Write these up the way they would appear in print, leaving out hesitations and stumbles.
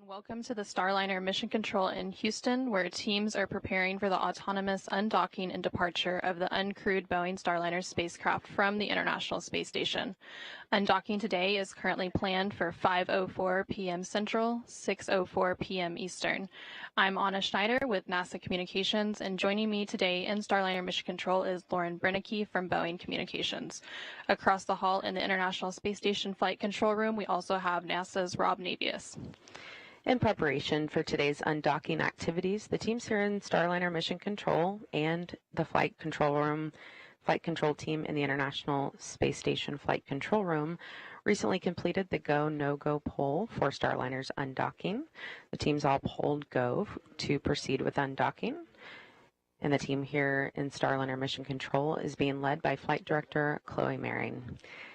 Welcome to the Starliner Mission Control in Houston, where teams are preparing for the autonomous undocking and departure of the uncrewed Boeing Starliner spacecraft from the International Space Station. Undocking today is currently planned for 5:04 p.m. Central, 6:04 p.m. Eastern. I'm Anna Schneider with NASA Communications, and joining me today in Starliner Mission Control is Lauren Brennicke from Boeing Communications. Across the hall in the International Space Station Flight Control Room, we also have NASA's Rob Navius. In preparation for today's undocking activities, the teams here in Starliner Mission Control and the Flight Control Room, Flight Control team in the International Space Station Flight Control Room recently completed the go, no-go poll for Starliner's undocking. The teams all polled go to proceed with undocking. And the team here in Starliner Mission Control is being led by Flight Director Chloe Maring.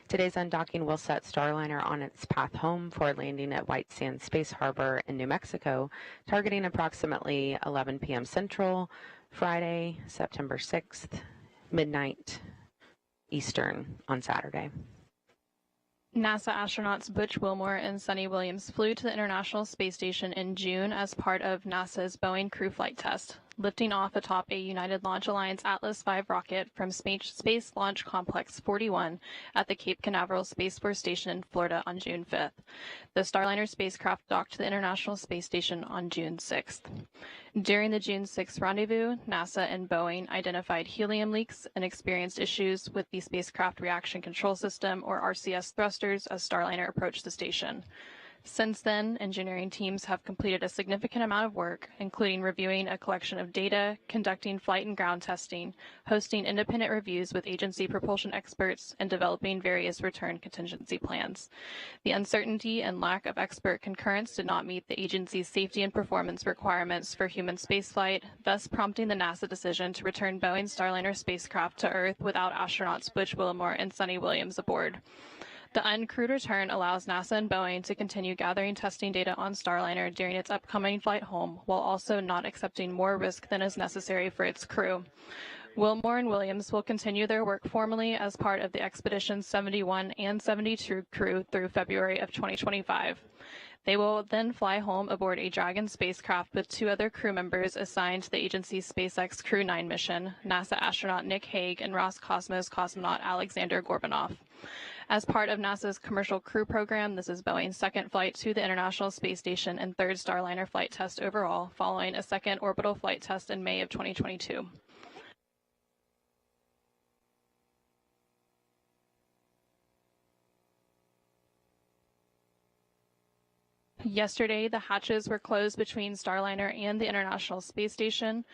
Today's undocking will set Starliner on its path home for landing at White Sands Space Harbor in New Mexico, targeting approximately 11 p.m. Central, Friday, September 6th, midnight Eastern on Saturday. NASA astronauts Butch Wilmore and Sunny Williams flew to the International Space Station in June as part of NASA's Boeing crew flight test, lifting off atop a United Launch Alliance Atlas V rocket from Space Launch Complex 41 at the Cape Canaveral Space Force Station in Florida on June 5th. The Starliner spacecraft docked to the International Space Station on June 6th. During the June 6th rendezvous, NASA and Boeing identified helium leaks and experienced issues with the Spacecraft Reaction Control System, or RCS, thrusters as Starliner approached the station. Since then, engineering teams have completed a significant amount of work, including reviewing a collection of data, conducting flight and ground testing, hosting independent reviews with agency propulsion experts, and developing various return contingency plans. The uncertainty and lack of expert concurrence did not meet the agency's safety and performance requirements for human spaceflight, thus prompting the NASA decision to return Boeing's Starliner spacecraft to Earth without astronauts Butch Wilmore and Sunny Williams aboard. The uncrewed return allows NASA and Boeing to continue gathering testing data on Starliner during its upcoming flight home, while also not accepting more risk than is necessary for its crew. Wilmore and Williams will continue their work formally as part of the Expedition 71 and 72 crew through February of 2025. They will then fly home aboard a Dragon spacecraft with two other crew members assigned to the agency's SpaceX Crew 9 mission, NASA astronaut Nick Hague and Roscosmos cosmonaut Alexander Gorbanov. As part of NASA's Commercial Crew Program, this is Boeing's second flight to the International Space Station and third Starliner flight test overall, following a second orbital flight test in May of 2022. Yesterday, the hatches were closed between Starliner and the International Space Station.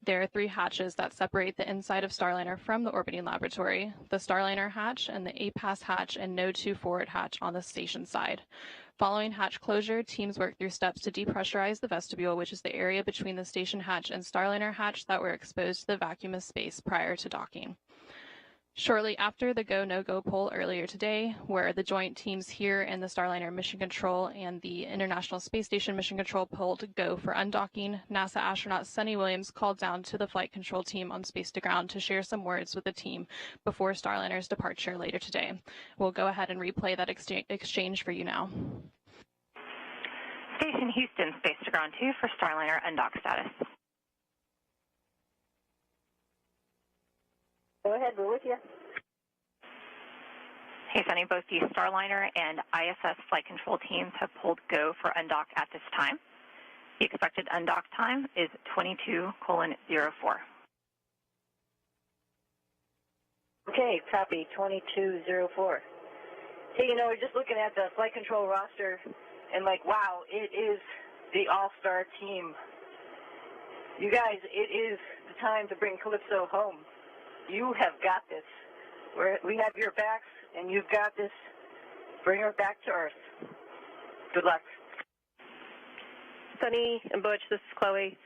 There are three hatches that separate the inside of Starliner from the orbiting laboratory: the Starliner hatch and the APAS hatch and node 2 forward hatch on the station side. Following hatch closure, teams worked through steps to depressurize the vestibule, which is the area between the station hatch and Starliner hatch that were exposed to the vacuum of space prior to docking. Shortly after the go, no-go poll earlier today, where the joint teams here in the Starliner Mission Control and the International Space Station Mission Control polled go for undocking, NASA astronaut Sunny Williams called down to the flight control team on Space to Ground to share some words with the team before Starliner's departure later today. We'll go ahead and replay that exchange for you now. Station Houston, Space to Ground 2 for Starliner undock status. Go ahead, we're with you. Hey, Sunny, both the Starliner and ISS flight control teams have pulled go for undock at this time. The expected undock time is 22:04. Okay, copy, 22:04. Hey, we're just looking at the flight control roster and wow, it is the all-star team. You guys, it is the time to bring Calypso home. You have got this. We have your backs, and you've got this. Bring her back to Earth. Good luck. Sunny and Butch, this is Chloe.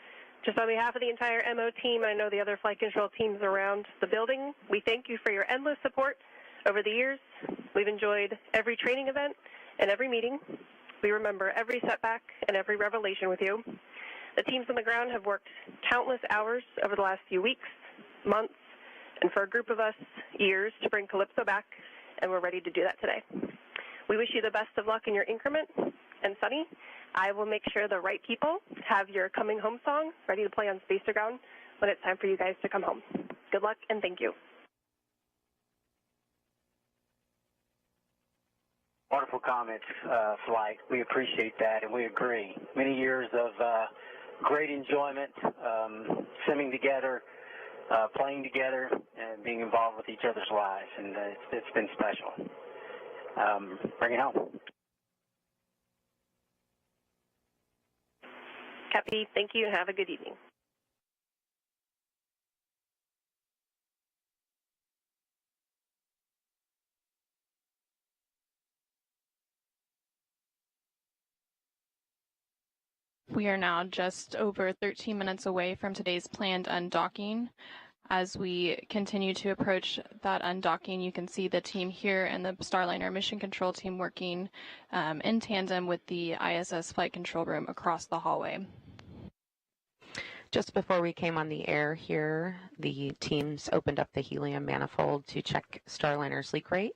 Just on behalf of the entire MO team, I know the other flight control teams around the building, we thank you for your endless support over the years. We've enjoyed every training event and every meeting. We remember every setback and every revelation with you. The teams on the ground have worked countless hours over the last few weeks, months, and for a group of us, years to bring Calypso back, and we're ready to do that today. We wish you the best of luck in your increment, and Sunny, I will make sure the right people have your coming home song ready to play on Space to Ground when it's time for you guys to come home. Good luck and thank you. Wonderful comments, Flight. We appreciate that, and we agree. Many years of great enjoyment, simming together, playing together, and being involved with each other's lives, and it's been special. Bring it home. Happy, thank you, and have a good evening. We are now just over 13 minutes away from today's planned undocking. As we continue to approach that undocking, you can see the team here and the Starliner mission control team working in tandem with the ISS flight control room across the hallway. Just before we came on the air here, the teams opened up the helium manifold to check Starliner's leak rate.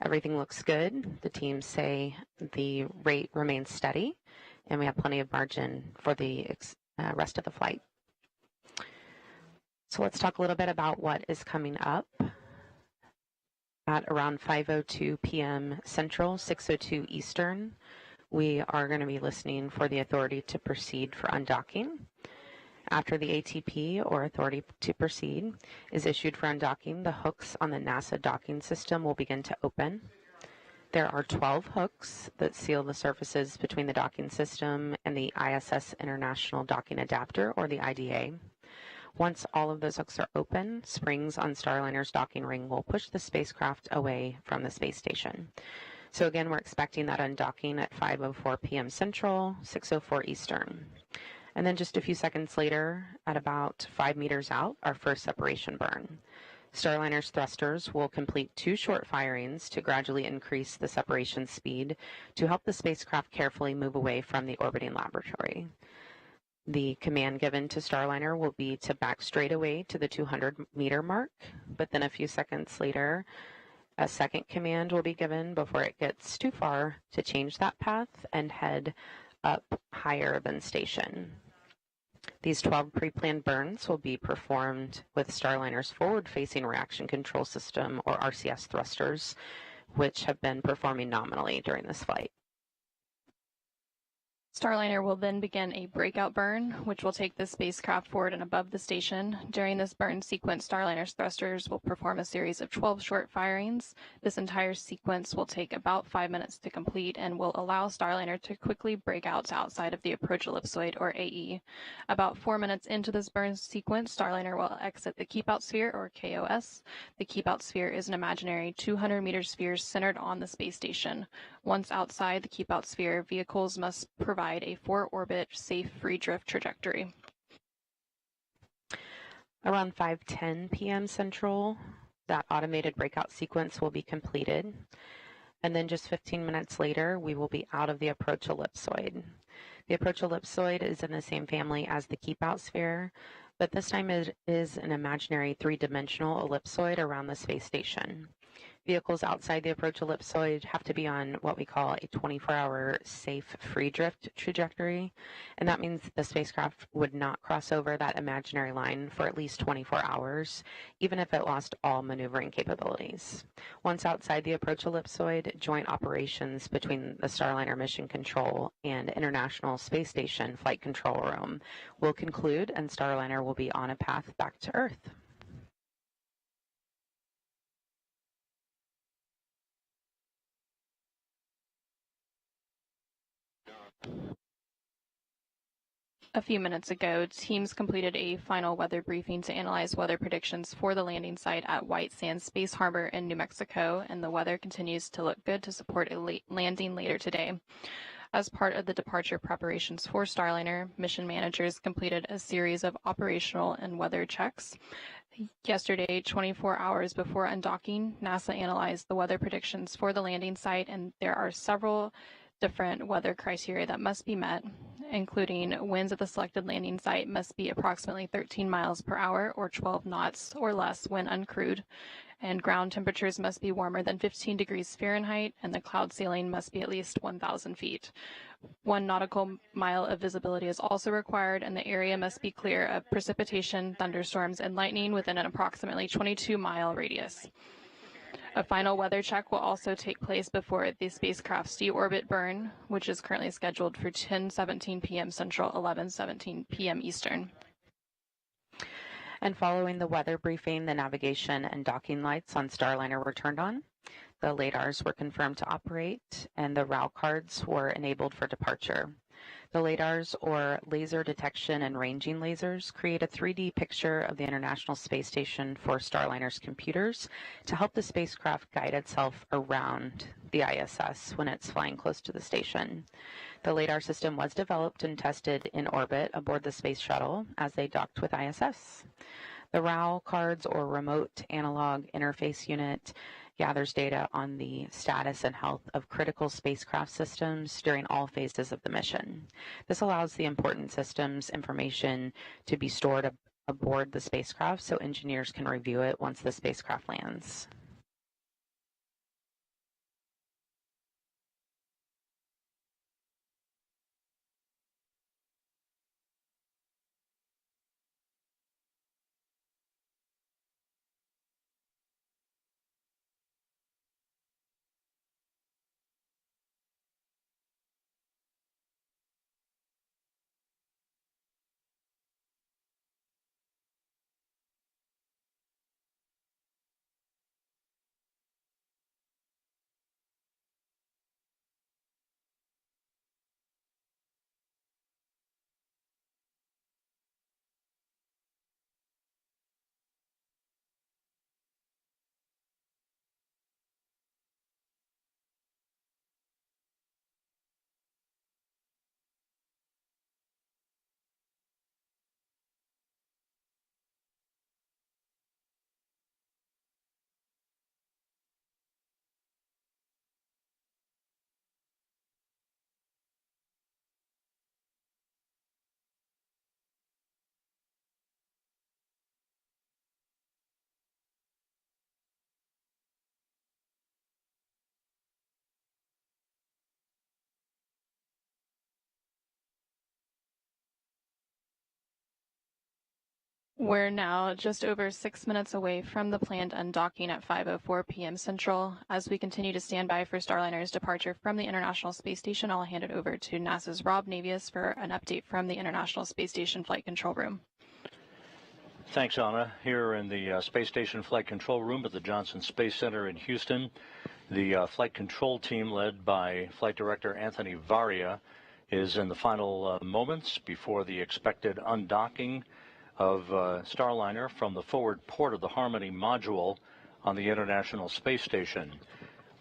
Everything looks good. The teams say the rate remains steady, and we have plenty of margin for the rest of the flight. So let's talk a little bit about what is coming up. At around 5:02 p.m. Central, 6:02 Eastern, we are going to be listening for the authority to proceed for undocking. After the ATP, or authority to proceed, is issued for undocking, the hooks on the NASA docking system will begin to open. There are 12 hooks that seal the surfaces between the docking system and the ISS International Docking Adapter, or the IDA. Once all of those hooks are open, springs on Starliner's docking ring will push the spacecraft away from the space station. So again, we're expecting that undocking at 5:04 p.m. Central, 6:04 Eastern. And then just a few seconds later, at about 5 meters out, our first separation burn. Starliner's thrusters will complete 2 short firings to gradually increase the separation speed to help the spacecraft carefully move away from the orbiting laboratory. The command given to Starliner will be to back straight away to the 200-meter mark, but then a few seconds later, a second command will be given before it gets too far to change that path and head up higher than station. These 12 pre-planned burns will be performed with Starliner's forward-facing reaction control system, or RCS thrusters, which have been performing nominally during this flight. Starliner will then begin a breakout burn, which will take the spacecraft forward and above the station. During this burn sequence, Starliner's thrusters will perform a series of 12 short firings. This entire sequence will take about 5 minutes to complete and will allow Starliner to quickly break out to outside of the approach ellipsoid, or AE. About 4 minutes into this burn sequence, Starliner will exit the keep-out sphere, or KOS. The keep-out sphere is an imaginary 200-meter sphere centered on the space station. Once outside the keep-out sphere, vehicles must provide a 4-orbit safe free drift trajectory. Around 5:10 p.m. Central, that automated breakout sequence will be completed. And then just 15 minutes later, we will be out of the approach ellipsoid. The approach ellipsoid is in the same family as the keep-out sphere, but this time it is an imaginary 3-dimensional ellipsoid around the space station. Vehicles outside the approach ellipsoid have to be on what we call a 24-hour safe free drift trajectory, and that means the spacecraft would not cross over that imaginary line for at least 24 hours, even if it lost all maneuvering capabilities. Once outside the approach ellipsoid, joint operations between the Starliner Mission Control and International Space Station Flight Control Room will conclude, and Starliner will be on a path back to Earth. A few minutes ago, teams completed a final weather briefing to analyze weather predictions for the landing site at White Sands Space Harbor in New Mexico, and the weather continues to look good to support a landing later today. As part of the departure preparations for Starliner, mission managers completed a series of operational and weather checks. Yesterday, 24 hours before undocking, NASA analyzed the weather predictions for the landing site, and there are several different weather criteria that must be met, including winds at the selected landing site must be approximately 13 miles per hour or 12 knots or less when uncrewed. and ground temperatures must be warmer than 15 degrees Fahrenheit, and the cloud ceiling must be at least 1,000 feet. 1 nautical mile of visibility is also required, and the area must be clear of precipitation, thunderstorms, and lightning within an approximately 22-mile radius. A final weather check will also take place before the spacecraft's deorbit burn, which is currently scheduled for 10:17 p.m. Central, 11:17 p.m. Eastern. And following the weather briefing, the navigation and docking lights on Starliner were turned on. The LADARs were confirmed to operate, and the RAL cards were enabled for departure. The LADARs, or laser detection and ranging lasers, create a 3D picture of the International Space Station for Starliner's computers to help the spacecraft guide itself around the ISS when it's flying close to the station. The LADAR system was developed and tested in orbit aboard the Space Shuttle as they docked with ISS. The RAL cards, or Remote Analog Interface Unit, gathers data on the status and health of critical spacecraft systems during all phases of the mission. This allows the important systems information to be stored aboard the spacecraft so engineers can review it once the spacecraft lands. We're now just over 6 minutes away from the planned undocking at 5:04 p.m. Central. As we continue to stand by for Starliner's departure from the International Space Station, I'll hand it over to NASA's Rob Navius for an update from the International Space Station Flight Control Room. Thanks, Anna. Here in the Space Station Flight Control Room at the Johnson Space Center in Houston, the flight control team led by Flight Director Anthony Varia is in the final moments before the expected undocking of Starliner from the forward port of the Harmony module on the International Space Station.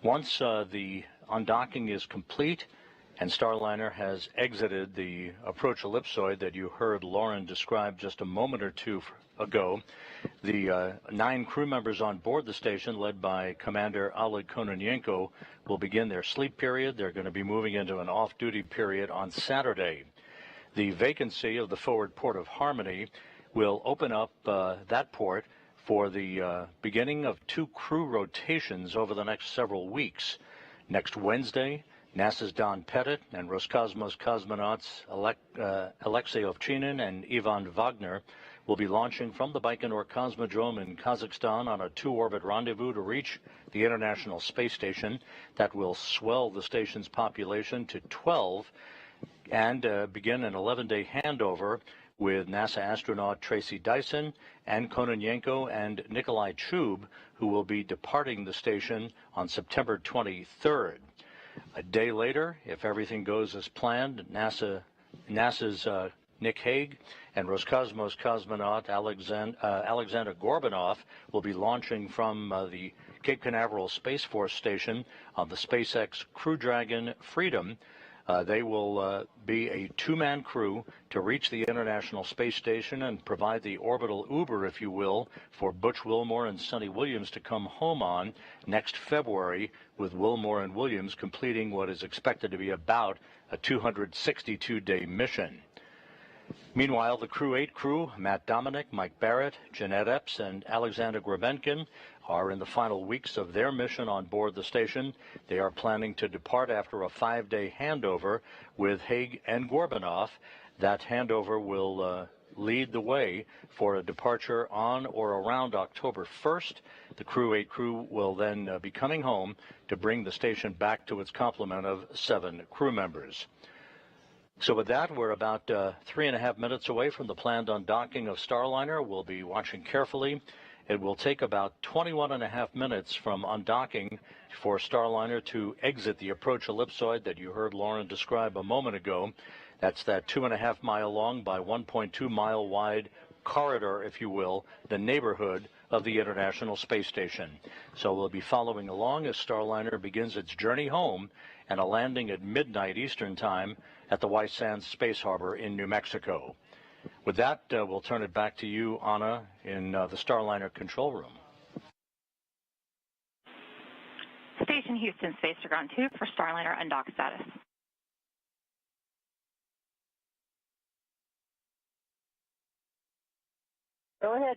Once the undocking is complete and Starliner has exited the approach ellipsoid that you heard Lauren describe just a moment or two ago, the 9 crew members on board the station, led by Commander Oleg Kononenko, will begin their sleep period. They're going to be moving into an off-duty period on Saturday. The vacancy of the forward port of Harmony will open up that port for the beginning of 2 crew rotations over the next several weeks. Next Wednesday, NASA's Don Pettit and Roscosmos cosmonauts Alexei Ovchinin and Ivan Wagner will be launching from the Baikonur Cosmodrome in Kazakhstan on a 2-orbit rendezvous to reach the International Space Station. That will swell the station's population to 12 and begin an 11-day handover with NASA astronaut Tracy Dyson and Kononenko and Nikolai Chub, who will be departing the station on September 23rd. A day later, if everything goes as planned, NASA's Nick Hague and Roscosmos cosmonaut Alexander Gorbanov will be launching from the Cape Canaveral Space Force Station on the SpaceX Crew Dragon Freedom. They will be a 2-man crew to reach the International Space Station and provide the orbital Uber, if you will, for Butch Wilmore and Sonny Williams to come home on next February, with Wilmore and Williams completing what is expected to be about a 262-day mission. Meanwhile, the Crew 8 crew, Matt Dominic, Mike Barrett, Jeanette Epps, and Alexander Grebenkin, are in the final weeks of their mission on board the station. They are planning to depart after a 5-day handover with Haig and Gorbanoff. That handover will lead the way for a departure on or around October 1st. The Crew 8 crew will then be coming home to bring the station back to its complement of 7 crew members. So with that, we're about 3.5 minutes away from the planned undocking of Starliner. We'll be watching carefully. It will take about 21.5 minutes from undocking for Starliner to exit the approach ellipsoid that you heard Lauren describe a moment ago. That's that 2.5 mile long by 1.2 mile wide corridor, if you will, the neighborhood of the International Space Station. So we'll be following along as Starliner begins its journey home and a landing at midnight Eastern Time at the White Sands Space Harbor in New Mexico. With that, we'll turn it back to you, Anna, in the Starliner control room. Station Houston, Space to Ground 2 for Starliner undock status. Go ahead.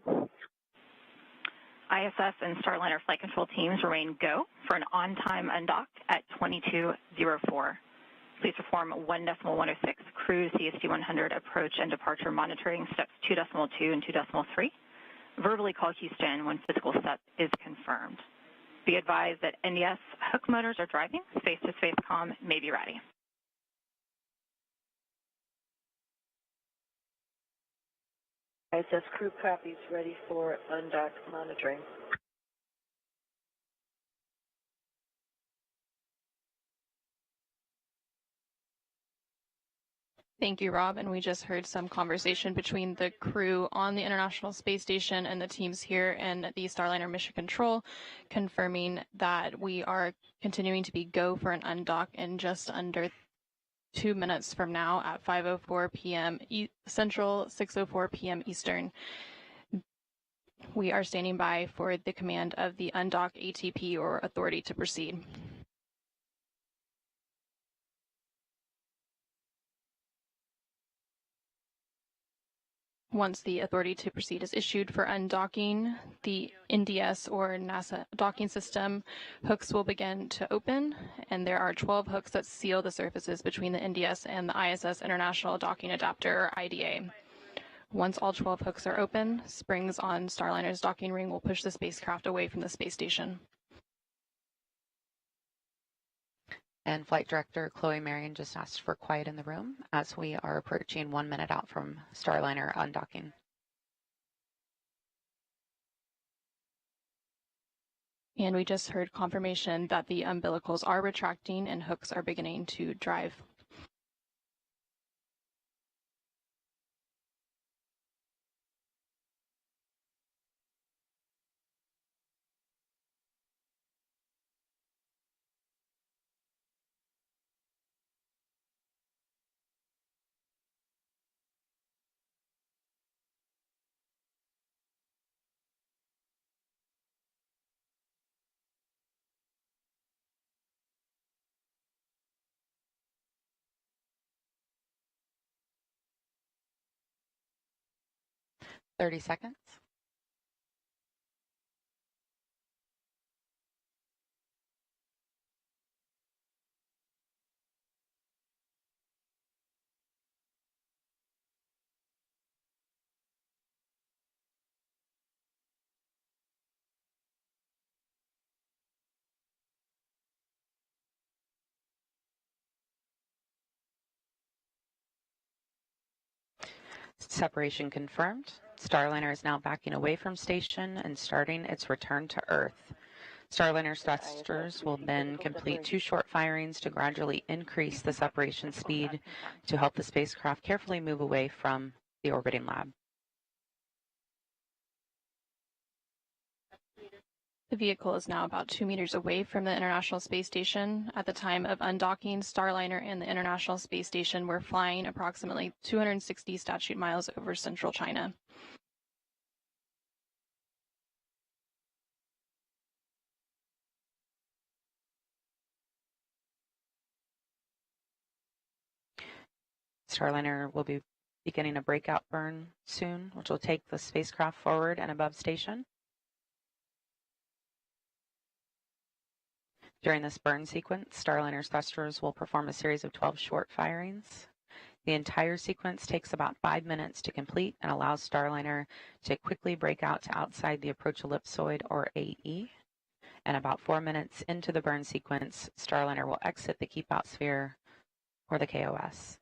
ISS and Starliner flight control teams remain go for an on-time undock at 2204. Please perform 1.106 cruise CST 100 approach and departure monitoring steps 2.2 and 2.3. Verbally call Houston when physical step is confirmed. Be advised that NDS hook motors are driving. Space-to-space comm may be ready. ISS crew copies, ready for undock monitoring. Thank you, Rob. And we just heard some conversation between the crew on the International Space Station and the teams here in the Starliner Mission Control, confirming that we are continuing to be go for an undock in just under 2 minutes from now at 5:04 p.m. Central, 6:04 p.m. Eastern. We are standing by for the command of the undock ATP or authority to proceed. Once the authority to proceed is issued for undocking, the NDS or NASA docking system hooks will begin to open, and there are 12 hooks that seal the surfaces between the NDS and the ISS International Docking Adapter, or IDA. Once all 12 hooks are open, springs on Starliner's docking ring will push the spacecraft away from the space station. And Flight Director Chloe Marion just asked for quiet in the room as we are approaching 1 minute out from Starliner undocking. And we just heard confirmation that the umbilicals are retracting and hooks are beginning to drive. Thirty seconds. Separation confirmed. Starliner is now backing away from station and starting its return to Earth. Starliner thrusters will then complete 2 short firings to gradually increase the separation speed to help the spacecraft carefully move away from the orbiting lab. The vehicle is now about 2 meters away from the International Space Station. At the time of undocking, Starliner and the International Space Station were flying approximately 260 statute miles over central China. Starliner will be beginning a breakout burn soon, which will take the spacecraft forward and above station. During this burn sequence, Starliner's thrusters will perform a series of 12 short firings. The entire sequence takes about 5 minutes to complete and allows Starliner to quickly break out to outside the approach ellipsoid, or AE. And about 4 minutes into the burn sequence, Starliner will exit the keep out sphere, or the KOS.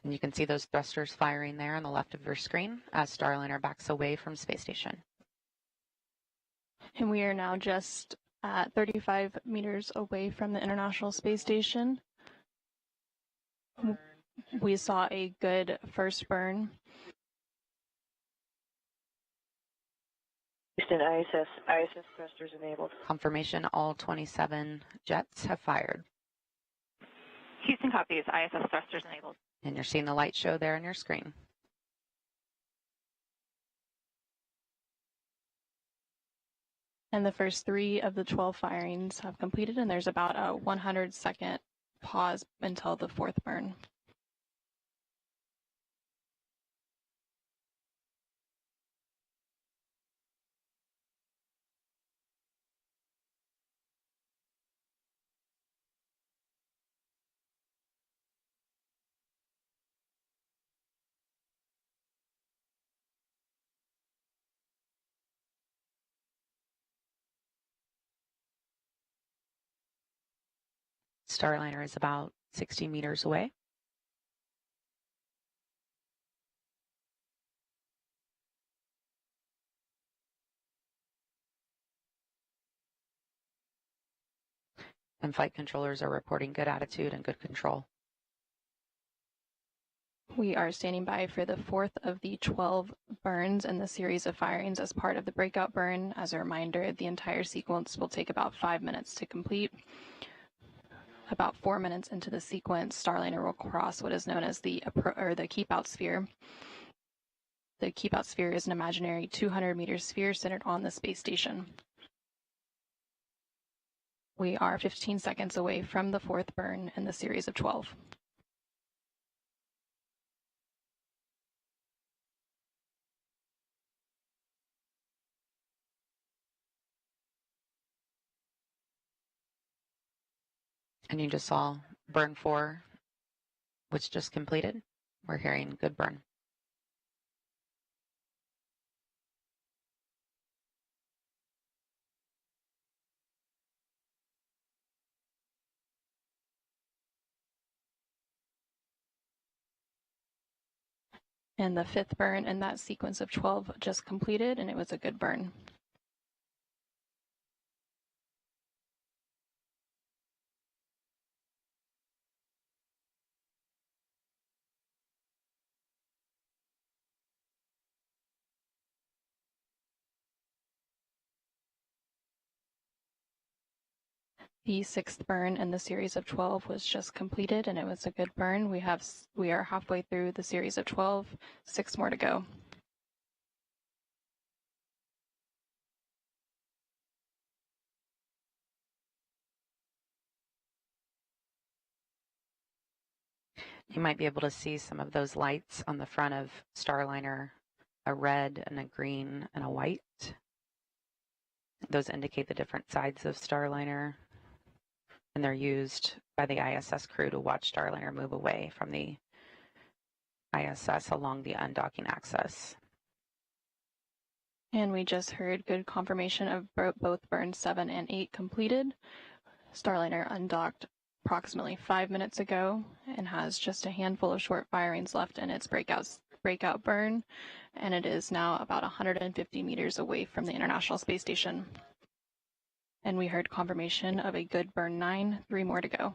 And you can see those thrusters firing there on the left of your screen as Starliner backs away from space station. And we are now just at 35 meters away from the International Space Station. We saw a good first burn. Houston, ISS thrusters enabled. Confirmation, all 27 jets have fired. Houston copies, ISS thrusters enabled. And you're seeing the light show there on your screen. And the first 3 of the 12 firings have completed, and there's about a 100-second pause until the 4th burn. Starliner is about 60 meters away. And flight controllers are reporting good attitude and good control. We are standing by for the 4th of the 12 burns in the series of firings as part of the breakout burn. As a reminder, the entire sequence will take about 5 minutes to complete. About 4 minutes into the sequence, Starliner will cross what is known as the keep-out sphere. The keep-out sphere is an imaginary 200-meter sphere centered on the space station. We are 15 seconds away from the 4th burn in the series of 12. And you just saw burn 4, which just completed. We're hearing good burn. And the 5th burn in that sequence of 12 just completed, and it was a good burn. The 6th burn in the series of 12 was just completed, and it was a good burn. We are halfway through the series of 12, 6 more to go. You might be able to see some of those lights on the front of Starliner, a red and a green and a white. Those indicate the different sides of Starliner, and they're used by the ISS crew to watch Starliner move away from the ISS along the undocking axis. And we just heard good confirmation of both burns 7 and 8 completed. Starliner undocked approximately 5 minutes ago and has just a handful of short firings left in its breakout burn, and it is now about 150 meters away from the International Space Station. And we heard confirmation of a good burn 9, 3 more to go.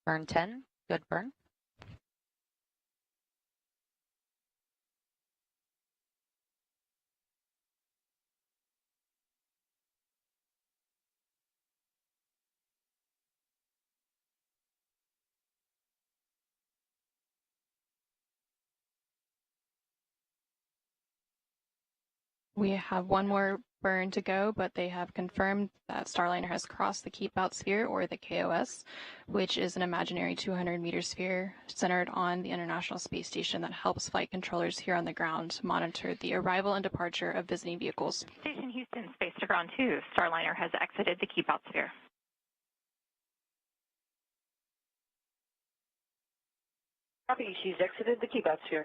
Burn 10, good burn. We have one more burn to go, but they have confirmed that Starliner has crossed the Keep Out Sphere, or the KOS, which is an imaginary 200-meter sphere centered on the International Space Station that helps flight controllers here on the ground monitor the arrival and departure of visiting vehicles. Station Houston, space to ground 2. Starliner has exited the Keep Out Sphere. Copy, she's exited the Keep Out Sphere.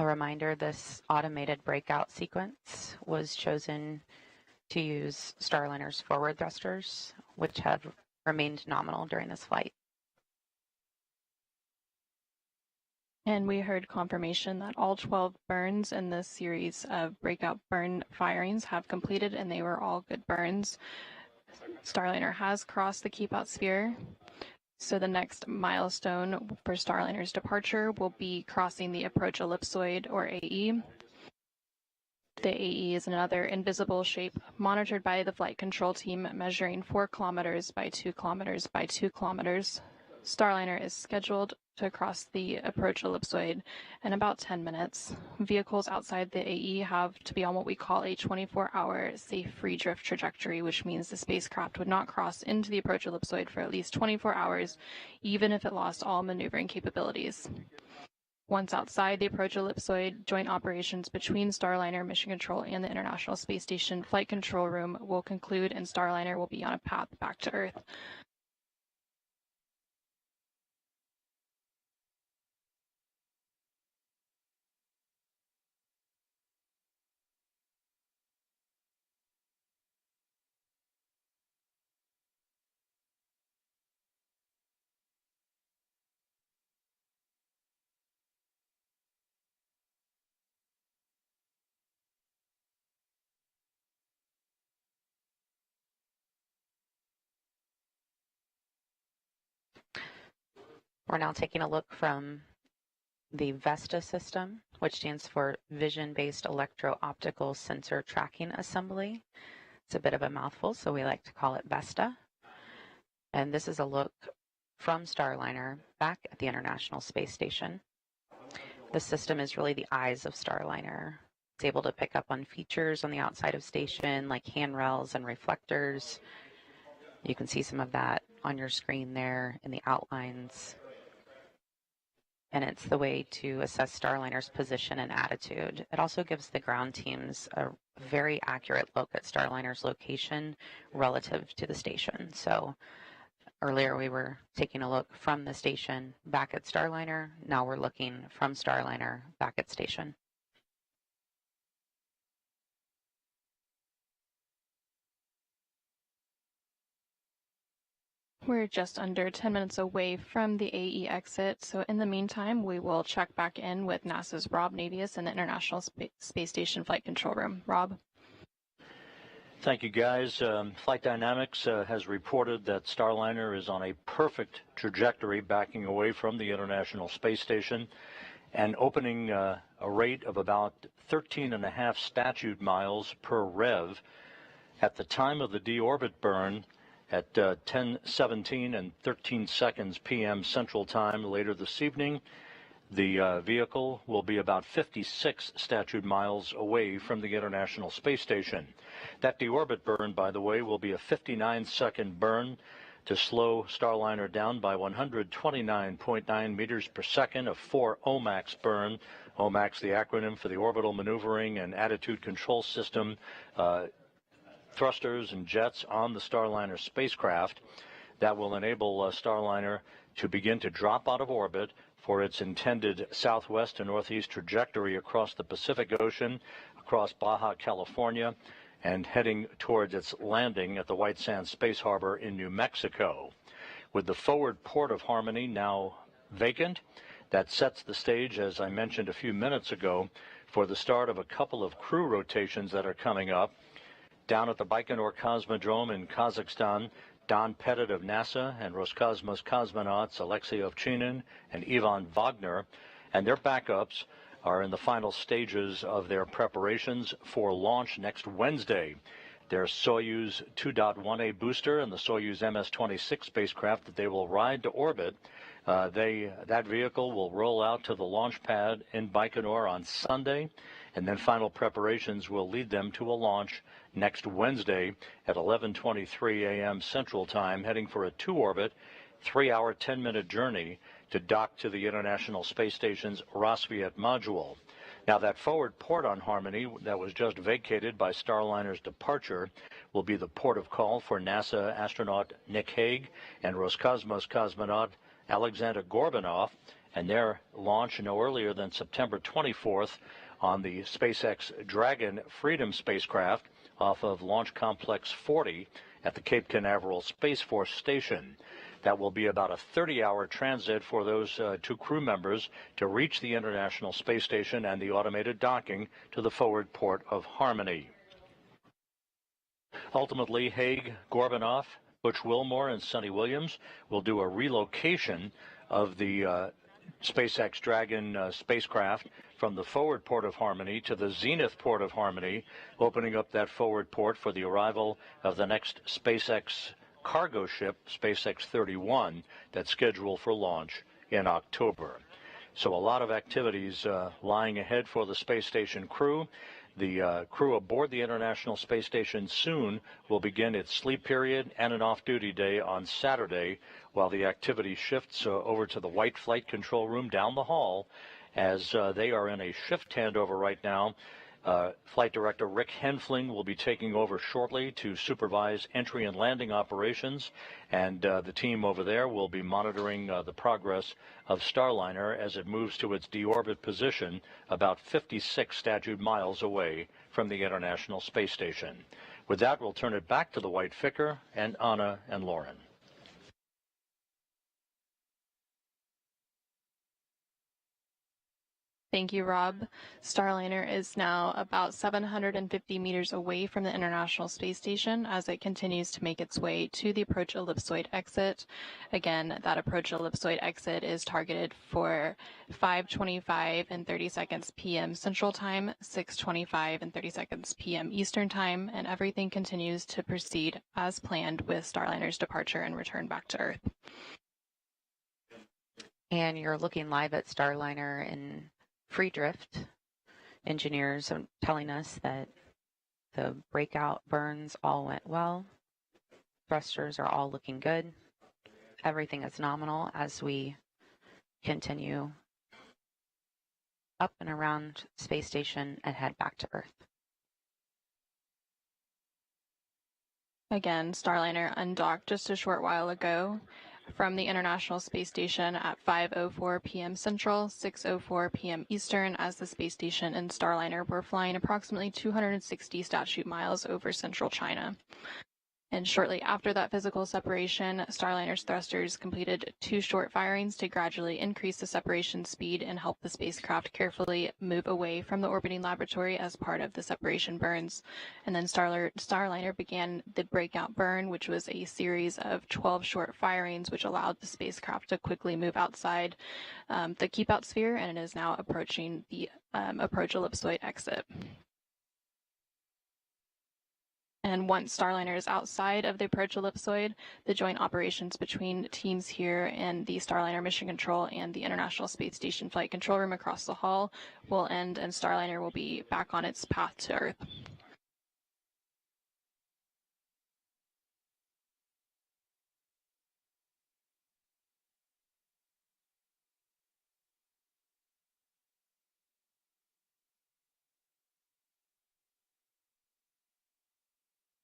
A reminder, this automated breakout sequence was chosen to use Starliner's forward thrusters, which have remained nominal during this flight. And we heard confirmation that all 12 burns in this series of breakout burn firings have completed, and they were all good burns. Starliner has crossed the Keep Out Sphere. So the next milestone for Starliner's departure will be crossing the approach ellipsoid, or AE. The AE is another invisible shape monitored by the flight control team, measuring 4 kilometers by 2 kilometers by 2 kilometers. Starliner is scheduled to cross the approach ellipsoid in about 10 minutes. Vehicles outside the AE have to be on what we call a 24-hour safe free drift trajectory, which means the spacecraft would not cross into the approach ellipsoid for at least 24 hours, even if it lost all maneuvering capabilities. Once outside the approach ellipsoid, joint operations between Starliner Mission Control and the International Space Station Flight Control Room will conclude, and Starliner will be on a path back to Earth. We're now taking a look from the VESTA system, which stands for Vision-Based Electro-Optical Sensor Tracking Assembly. It's a bit of a mouthful, so we like to call it VESTA. And this is a look from Starliner back at the International Space Station. The system is really the eyes of Starliner. It's able to pick up on features on the outside of station, like handrails and reflectors. You can see some of that on your screen there in the outlines. And it's the way to assess Starliner's position and attitude. It also gives the ground teams a very accurate look at Starliner's location relative to the station. So earlier we were taking a look from the station back at Starliner. Now we're looking from Starliner back at station. We're just under 10 minutes away from the AE exit, so in the meantime, we will check back in with NASA's Rob Navius in the International Space Station Flight Control Room. Rob? Thank you, guys. Flight Dynamics has reported that Starliner is on a perfect trajectory backing away from the International Space Station and opening a rate of about 13.5 statute miles per rev. At the time of the deorbit burn, at 10:17 and 13 seconds p.m. Central Time later this evening, the vehicle will be about 56 statute miles away from the International Space Station. That deorbit burn, by the way, will be a 59-second burn to slow Starliner down by 129.9 meters per second, a 4 OMAX burn. OMAX, the acronym for the Orbital Maneuvering and Attitude Control System, thrusters and jets on the Starliner spacecraft that will enable Starliner to begin to drop out of orbit for its intended southwest to northeast trajectory across the Pacific Ocean, across Baja California, and heading towards its landing at the White Sands Space Harbor in New Mexico. With the forward port of Harmony now vacant, that sets the stage, as I mentioned a few minutes ago, for the start of a couple of crew rotations that are coming up. Down at the Baikonur Cosmodrome in Kazakhstan, Don Pettit of NASA and Roscosmos cosmonauts Alexei Ovchinin and Ivan Wagner, and their backups are in the final stages of their preparations for launch next Wednesday. Their Soyuz 2.1A booster and the Soyuz MS-26 spacecraft that they will ride to orbit. That vehicle will roll out to the launch pad in Baikonur on Sunday, and then final preparations will lead them to a launch next Wednesday at 11:23 a.m. Central Time, heading for a two-orbit, 3-hour, 10-minute journey to dock to the International Space Station's Rassvet module. Now, that forward port on Harmony that was just vacated by Starliner's departure will be the port of call for NASA astronaut Nick Hague and Roscosmos cosmonaut Alexander Gorbanov, and their launch no earlier than September 24th on the SpaceX Dragon Freedom spacecraft off of Launch Complex 40 at the Cape Canaveral Space Force Station. That will be about a 30-hour transit for those two crew members to reach the International Space Station and the automated docking to the forward port of Harmony. Ultimately, Hague, Gorbanov, Butch Wilmore, and Sonny Williams will do a relocation of the SpaceX Dragon spacecraft from the forward port of Harmony to the zenith port of Harmony, opening up that forward port for the arrival of the next SpaceX cargo ship, SpaceX 31, that's scheduled for launch in October. So a lot of activities lying ahead for the space station crew. The crew aboard the International Space Station soon will begin its sleep period and an off-duty day on Saturday, while the activity shifts over to the White Flight Control Room down the hall, as they are in a shift handover right now. Flight Director Rick Henfling will be taking over shortly to supervise entry and landing operations, and the team over there will be monitoring the progress of Starliner as it moves to its deorbit position about 56 statute miles away from the International Space Station. With that, we'll turn it back to the White Ficker and Anna and Lauren. Thank you, Rob. Starliner is now about 750 meters away from the International Space Station as it continues to make its way to the approach ellipsoid exit. Again, that approach ellipsoid exit is targeted for 5:25 and 30 seconds p.m. Central Time, 6:25 and 30 seconds p.m. Eastern Time, and everything continues to proceed as planned with Starliner's departure and return back to Earth. And you're looking live at Starliner in free drift. Engineers are telling us that the breakout burns all went well. Thrusters are all looking good. Everything is nominal as we continue up and around space station and head back to Earth. Again, Starliner undocked just a short while ago from the International Space Station at 5:04 p.m. Central, 6:04 p.m. Eastern, as the space station and Starliner were flying approximately 260 statute miles over central China. And shortly after that physical separation, Starliner's thrusters completed 2 short firings to gradually increase the separation speed and help the spacecraft carefully move away from the orbiting laboratory as part of the separation burns. And then Starliner began the breakout burn, which was a series of 12 short firings, which allowed the spacecraft to quickly move outside the keep-out sphere, and it is now approaching the approach ellipsoid exit. And once Starliner is outside of the approach ellipsoid, the joint operations between teams here and the Starliner Mission Control and the International Space Station Flight Control Room across the hall will end, and Starliner will be back on its path to Earth.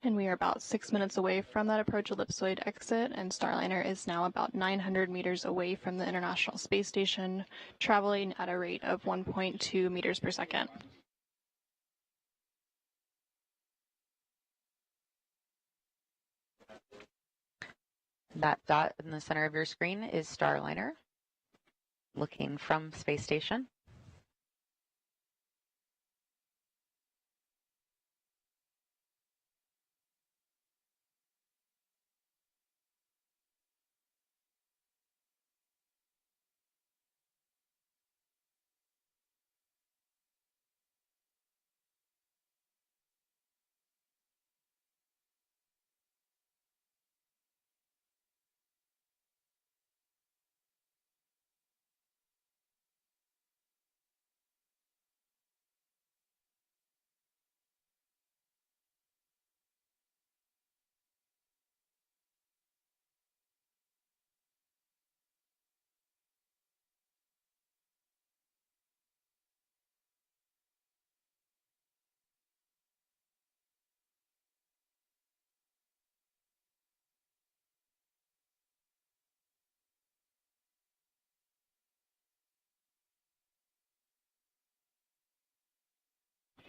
And we are about 6 minutes away from that approach ellipsoid exit, and Starliner is now about 900 meters away from the International Space Station, traveling at a rate of 1.2 meters per second. That dot in the center of your screen is Starliner, looking from space station.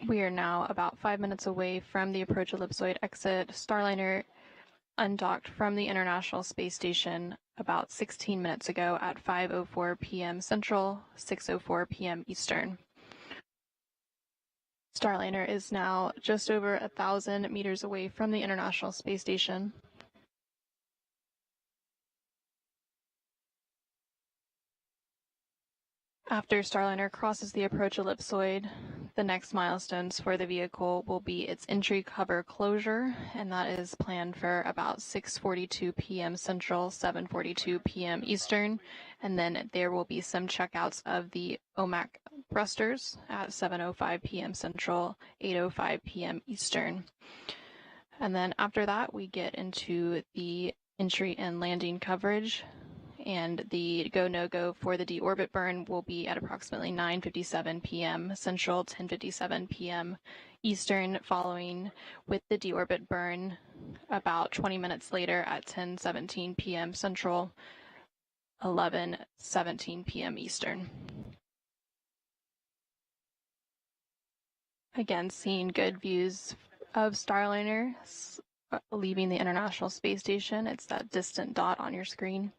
We are now about 5 minutes away from the approach ellipsoid exit. Starliner undocked from the International Space Station about 16 minutes ago at 5:04 p.m. Central, 6:04 p.m. Eastern. Starliner is now just over 1,000 meters away from the International Space Station. After Starliner crosses the approach ellipsoid, the next milestones for the vehicle will be its entry cover closure, and that is planned for about 6:42 p.m. Central, 7:42 p.m. Eastern, and then there will be some checkouts of the OMAC thrusters at 7:05 p.m. Central, 8:05 p.m. Eastern. And then after that, we get into the entry and landing coverage, and the go-no-go for the deorbit burn will be at approximately 9:57 p.m. Central, 10:57 p.m. Eastern, following with the deorbit burn about 20 minutes later at 10:17 p.m. Central, 11:17 p.m. Eastern. Again, seeing good views of Starliner leaving the International Space Station. It's that distant dot on your screen.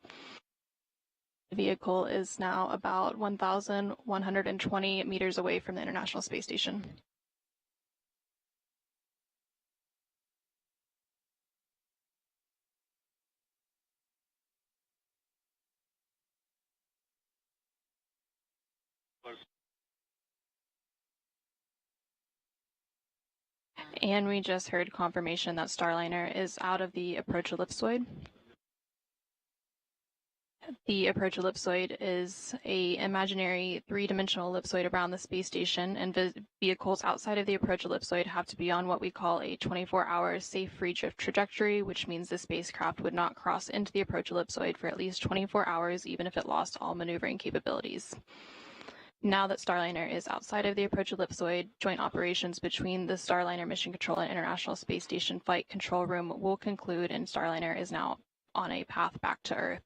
The vehicle is now about 1,120 meters away from the International Space Station. And we just heard confirmation that Starliner is out of the approach ellipsoid. The approach ellipsoid is an imaginary three-dimensional ellipsoid around the space station, and vehicles outside of the approach ellipsoid have to be on what we call a 24-hour safe free drift trajectory, which means the spacecraft would not cross into the approach ellipsoid for at least 24 hours, even if it lost all maneuvering capabilities. Now that Starliner is outside of the approach ellipsoid, joint operations between the Starliner Mission Control and International Space Station Flight Control Room will conclude, and Starliner is now on a path back to Earth.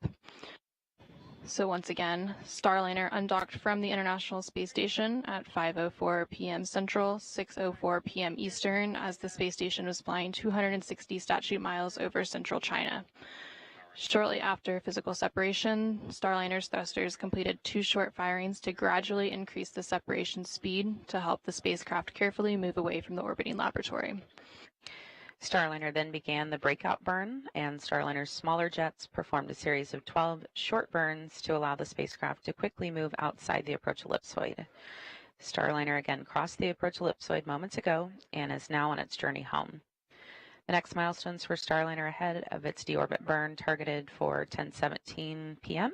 So once again, Starliner undocked from the International Space Station at 5:04 p.m. Central, 6:04 p.m. Eastern, as the space station was flying 260 statute miles over central China. Shortly after physical separation, Starliner's thrusters completed 2 short firings to gradually increase the separation speed to help the spacecraft carefully move away from the orbiting laboratory. Starliner then began the breakout burn, and Starliner's smaller jets performed a series of 12 short burns to allow the spacecraft to quickly move outside the approach ellipsoid. Starliner again crossed the approach ellipsoid moments ago and is now on its journey home. The next milestones for Starliner ahead of its deorbit burn, targeted for 10:17 p.m.,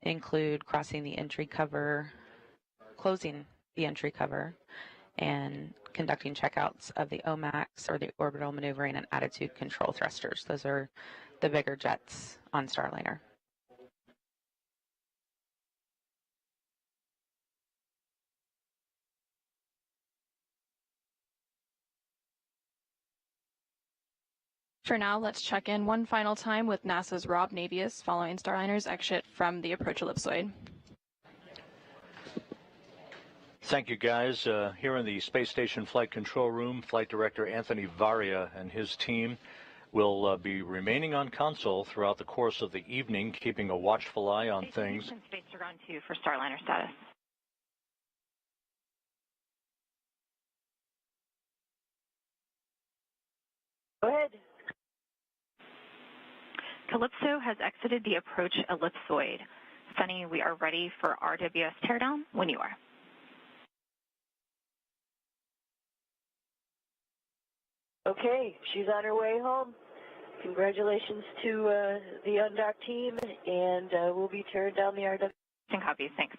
include crossing the entry cover, closing the entry cover, and conducting checkouts of the OMACs, or the orbital maneuvering and attitude control thrusters. Those are the bigger jets on Starliner. For now, let's check in one final time with NASA's Rob Navius following Starliner's exit from the approach ellipsoid. Thank you, guys. Here in the Space Station Flight Control Room, Flight Director Anthony Varia and his team will be remaining on console throughout the course of the evening, keeping a watchful eye on things. Space to run 2 for Starliner status. Go ahead. Calypso has exited the approach ellipsoid. Sunny, we are ready for RWS teardown when you are. Okay, she's on her way home. Congratulations to the undock team, and we'll be tearing down the RWS. And copies, thanks.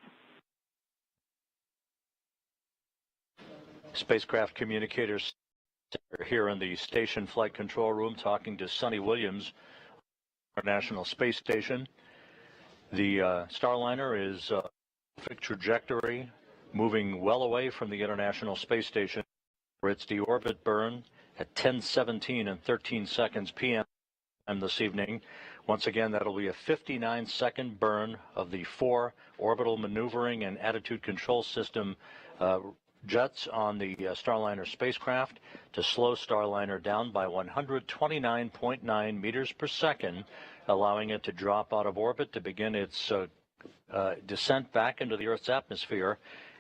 Spacecraft communicators are here in the station flight control room talking to Sonny Williams, International Space Station. The Starliner is perfect trajectory, moving well away from the International Space Station for its deorbit burn at 10:17 and 13 seconds p.m. this evening. Once again, that'll be a 59-second burn of the 4 orbital maneuvering and attitude control system jets on the Starliner spacecraft to slow Starliner down by 129.9 meters per second, allowing it to drop out of orbit to begin its descent back into the Earth's atmosphere,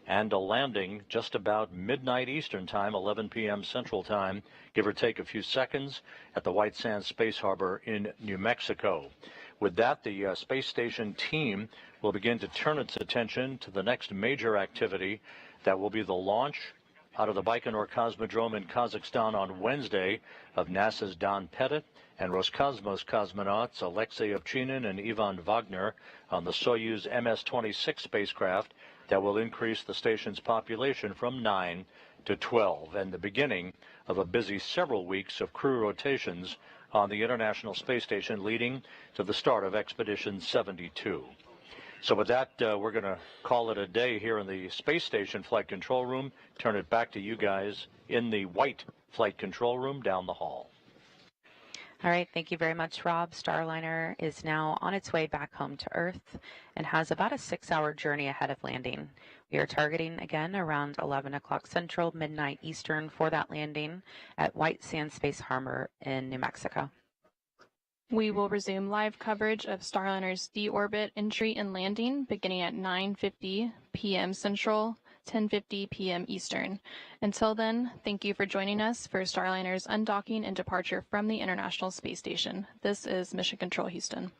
and a landing just about midnight Eastern Time, 11 p.m. Central Time, give or take a few seconds, at the White Sands Space Harbor in New Mexico. With that, the space station team will begin to turn its attention to the next major activity. That will be the launch out of the Baikonur Cosmodrome in Kazakhstan on Wednesday of NASA's Don Pettit and Roscosmos cosmonauts Alexei Ovchinin and Ivan Wagner on the Soyuz MS-26 spacecraft that will increase the station's population from 9 to 12, and the beginning of a busy several weeks of crew rotations on the International Space Station, leading to the start of Expedition 72. So with that, we're going to call it a day here in the Space Station Flight Control Room, turn it back to you guys in the white Flight Control Room down the hall. All right, thank you very much, Rob. Starliner is now on its way back home to Earth and has about a 6-hour journey ahead of landing. We are targeting again around 11 o'clock Central, midnight Eastern for that landing at White Sands Space Harbor in New Mexico. We will resume live coverage of Starliner's deorbit entry and landing beginning at 9:50 p.m. Central, 10:50 p.m. Eastern. Until then, thank you for joining us for Starliner's undocking and departure from the International Space Station. This is Mission Control Houston.